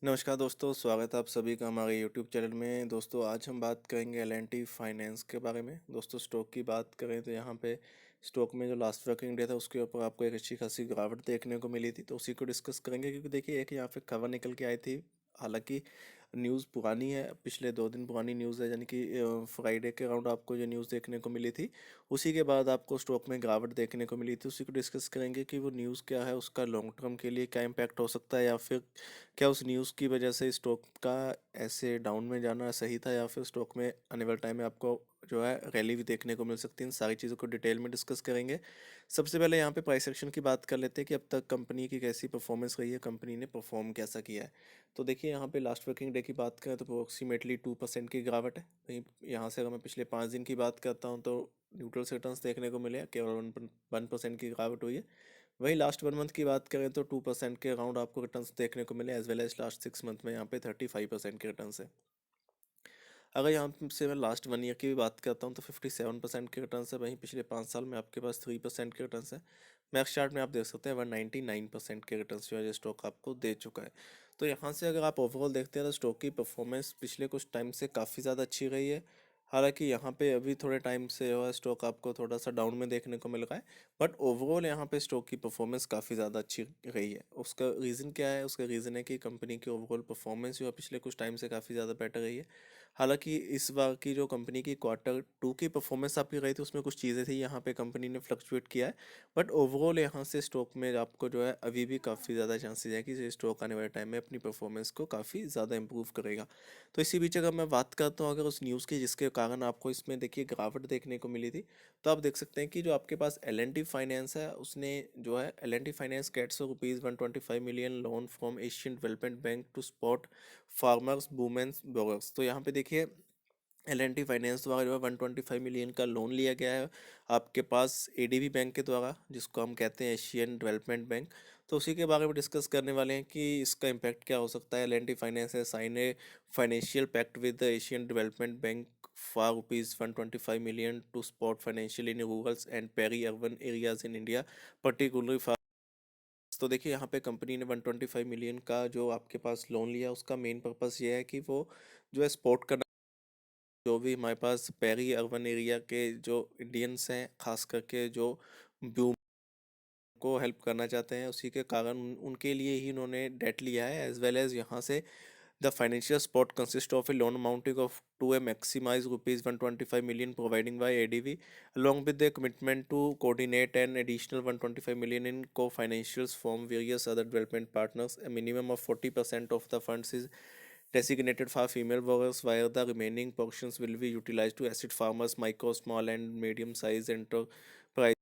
नमस्कार दोस्तों, स्वागत है आप सभी का हमारे यूट्यूब चैनल में। दोस्तों आज हम बात करेंगे एल&टी फाइनेंस के बारे में। दोस्तों स्टॉक की बात करें तो यहाँ पे स्टॉक में जो लास्ट वर्किंग डे था उसके ऊपर आपको एक अच्छी खासी गिरावट देखने को मिली थी, तो उसी को डिस्कस करेंगे। क्योंकि देखिए एक यहाँ पे खबर निकल के आई थी, हालांकि न्यूज़ पुरानी है, पिछले 2 दिन पुरानी न्यूज़ है, यानी कि फ्राइडे के अराउंड आपको जो न्यूज़ देखने को मिली थी उसी के बाद आपको स्टॉक में गिरावट देखने को मिली थी। उसी को डिस्कस करेंगे कि वो न्यूज़ क्या है, उसका लॉन्ग टर्म के लिए क्या इम्पैक्ट हो सकता है, या फिर क्या उस न्यूज़ की वजह से स्टॉक का ऐसे डाउन में जाना सही था, या फिर स्टॉक में आने वाले टाइम में आपको जो है रैली भी देखने को मिल सकती है। इन सारी चीज़ों को डिटेल में डिस्कस करेंगे। सबसे पहले यहाँ पे प्राइस एक्शन की बात कर लेते हैं कि अब तक कंपनी की कैसी परफॉर्मेंस रही है, कंपनी ने परफॉर्म कैसा किया है। तो देखिए यहाँ पे लास्ट वर्किंग डे की बात करें तो अप्रोक्सीमेटली 2% की गिरावट है। वहीं यहाँ से अगर मैं पिछले 5 दिन की बात करता हूँ तो न्यूट्रल रिटर्न्स देखने को मिले हैं, केवल 1% की गिरावट हुई है। वहीं लास्ट 1 मंथ की बात करें तो 2% के अराउंड आपको रिटर्न्स देखने को मिले, as well as last 6 month में यहाँ पे 35% के रिटर्न्स है। अगर यहाँ से मैं लास्ट 1 ईयर की भी बात करता हूँ तो 57% के रिटर्न्स है। वहीं पिछले 5 साल में आपके पास 3% के रिटर्न्स है। मैक्स चार्ट में आप देख सकते हैं 199% के रिटर्न्स जो है ये स्टॉक आपको दे चुका है। तो यहाँ से अगर आप ओवरऑल देखते हैं तो स्टॉक की परफॉर्मेंस पिछले कुछ टाइम से काफ़ी ज़्यादा अच्छी रही है। हालांकि यहाँ पे अभी थोड़े टाइम से जो है स्टॉक आपको थोड़ा सा डाउन में देखने को मिल रहा है, बट ओवरऑल यहाँ पे स्टॉक की परफॉर्मेंस काफ़ी ज़्यादा अच्छी रही है। उसका रीज़न क्या है? उसका रीज़न है कि कंपनी की ओवरऑल परफॉर्मेंस जो है पिछले कुछ टाइम से काफ़ी ज़्यादा बेटर रही है। हालांकि इस बार की जो कंपनी की Q2 की परफॉर्मेंस आपकी रही थी उसमें कुछ चीज़ें थी, यहाँ पे कंपनी ने फ्लक्चुएट किया है। बट ओवरऑल यहाँ से स्टॉक में आपको जो है अभी भी काफ़ी ज़्यादा चांसेस है कि ये स्टॉक आने वाले टाइम में अपनी परफॉर्मेंस को काफ़ी ज़्यादा इंप्रूव करेगा। तो इसी बीच अगर मैं बात करता हूँ अगर उस न्यूज़ की जिसके कारण आपको इसमें देखिए गिरावट देखने को मिली थी, तो आप देख सकते हैं कि जो आपके पास एल&टी फाइनेंस है उसने जो है L and T finance gets ₹125 million loan from Asian Development Bank to support farmers women's bloggers. तो यहाँ पे देखिए एल&टी फाइनेंस द्वारा जो है 125 मिलियन का लोन लिया गया है आपके पास एडीबी बैंक के द्वारा, जिसको हम कहते हैं एशियन डेवलपमेंट बैंक। तो उसी के बारे में डिस्कस करने वाले हैं कि इसका इम्पैक्ट क्या हो सकता है। एल&टी फाइनेंस है sign a financial pact with the Asian Development Bank for ₹125 million to support financial in rural and peri urban areas in India, particularly for. तो देखिए यहाँ पे कंपनी ने 125 मिलियन का जो आपके पास लोन लिया उसका मेन पर्पस ये है कि वो जो है सपोर्ट करना, जो भी हमारे पास पेरी अर्बन एरिया के जो इंडियंस हैं, खास करके जो ब्लू को हेल्प करना चाहते हैं, उसी के कारण उनके लिए ही उन्होंने डेट लिया है। एज वेल एज यहाँ से the financial support consist of a loan amounting of to a maximise ₹125 million providing by ADB along with their commitment to coordinate an additional 125 million in co-financials from various other development partners. A minimum of 40% of the funds is designated for female workers, while the remaining portions will be utilized to assist farmers, micro, small, and medium-sized enterprise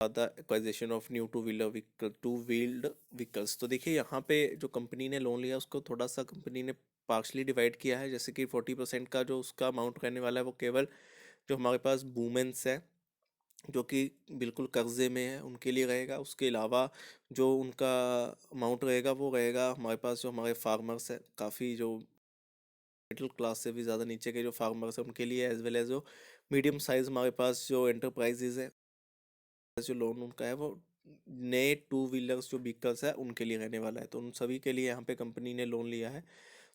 for the acquisition of new two-wheeled vehicles। तो देखिए यहाँ पे जो company ने loan लिया उसको थोड़ा सा कंपनी ने पार्शली डिवाइड किया है। जैसे कि 40% का जो उसका अमाउंट रहने वाला है वो केवल जो हमारे पास वुमेन्स है जो कि बिल्कुल कर्जे में है उनके लिए रहेगा। उसके अलावा जो उनका अमाउंट रहेगा वो रहेगा हमारे पास जो हमारे फार्मर्स है, काफ़ी जो मिडिल क्लास से भी ज़्यादा नीचे के जो फार्मर्स हैं उनके लिए, एज वेल एज जो मीडियम साइज हमारे पास जो एंटरप्राइजेज है, जो लोन उनका है वो नए टू व्हीलर्स जो व्हीकल्स है उनके लिए रहने वाला है। तो उन सभी के लिए यहाँ पे कंपनी ने लोन लिया है।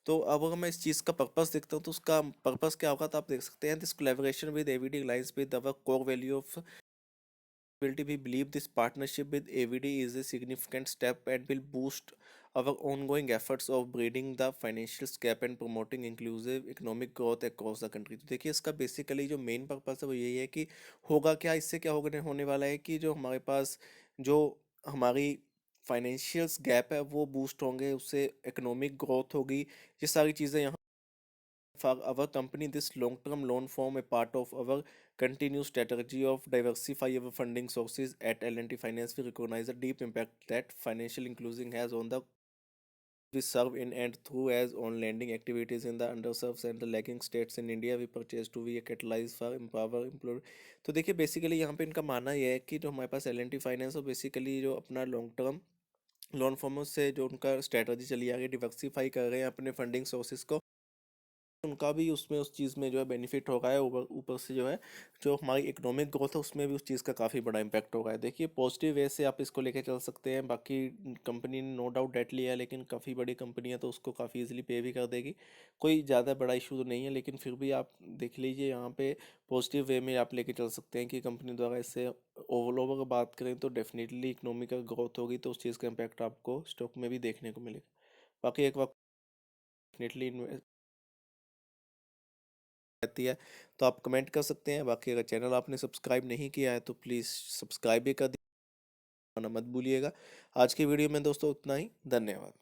तो अब अगर मैं इस चीज़ का पर्पस देखता हूँ तो उसका पर्पस क्या होगा, तो आप देख सकते हैं this collaboration with AVD lines with our core value of ability. We believe this partnership with AVD is a significant step and will boost our ongoing efforts of breeding the financial gap and promoting inclusive economic growth across the country। तो देखिए इसका basically जो main purpose है वो यही है कि होगा क्या, इससे क्या होने वाला है कि जो हमारे पास जो हमारी फाइनेंशियल्स गैप है वो बूस्ट होंगे, उससे इकोनॉमिक ग्रोथ होगी। ये सारी चीज़ें यहाँ for our company, this long-term loan form a part of our continuous strategy of diversify our funding sources at L&T Finance. We recognize the deep impact that financial inclusion has on the we serve in and through as on lending activities in the underserved and the lagging states in India. We purchase to be a catalyst for empower employer। तो देखिए basically यहाँ पे इनका मानना यह है कि जो हमारे पास L&T फाइनेंस और बेसिकली जो अपना लॉन्ग टर्म लोन फॉर्म से जो उनका स्ट्रेटजी चली आ रही है, डिवर्सिफाई कर रहे हैं अपने फंडिंग सोर्सेज को, उनका भी उसमें उस चीज़ में जो है बेनिफिट हो रहा है, ऊपर ऊपर से जो है जो हमारी इकोनॉमिक ग्रोथ है उसमें भी उस चीज़ का काफ़ी बड़ा इम्पैक्ट होगा। देखिए पॉजिटिव वे से आप इसको लेके चल सकते हैं। बाकी कंपनी ने नो डाउट डेट लिया है, लेकिन काफ़ी बड़ी कंपनी है तो उसको काफ़ी इजीली पे भी कर देगी, कोई ज़्यादा बड़ा इशू तो नहीं है। लेकिन फिर भी आप देख लीजिए यहाँ पे पॉजिटिव वे में आप लेके चल सकते हैं कि कंपनी द्वारा इससे ओवरऑल अगर बात करें तो डेफिनेटली इकोनॉमिकल ग्रोथ होगी, तो उस चीज़ का इम्पैक्ट आपको स्टॉक में भी देखने को मिलेगा। बाकी एक वक्त डेफिनेटली रहती है तो आप कमेंट कर सकते हैं। बाकी अगर चैनल आपने सब्सक्राइब नहीं किया है तो प्लीज़ सब्सक्राइब भी कर देना मत भूलिएगा। आज की वीडियो में दोस्तों उतना ही, धन्यवाद।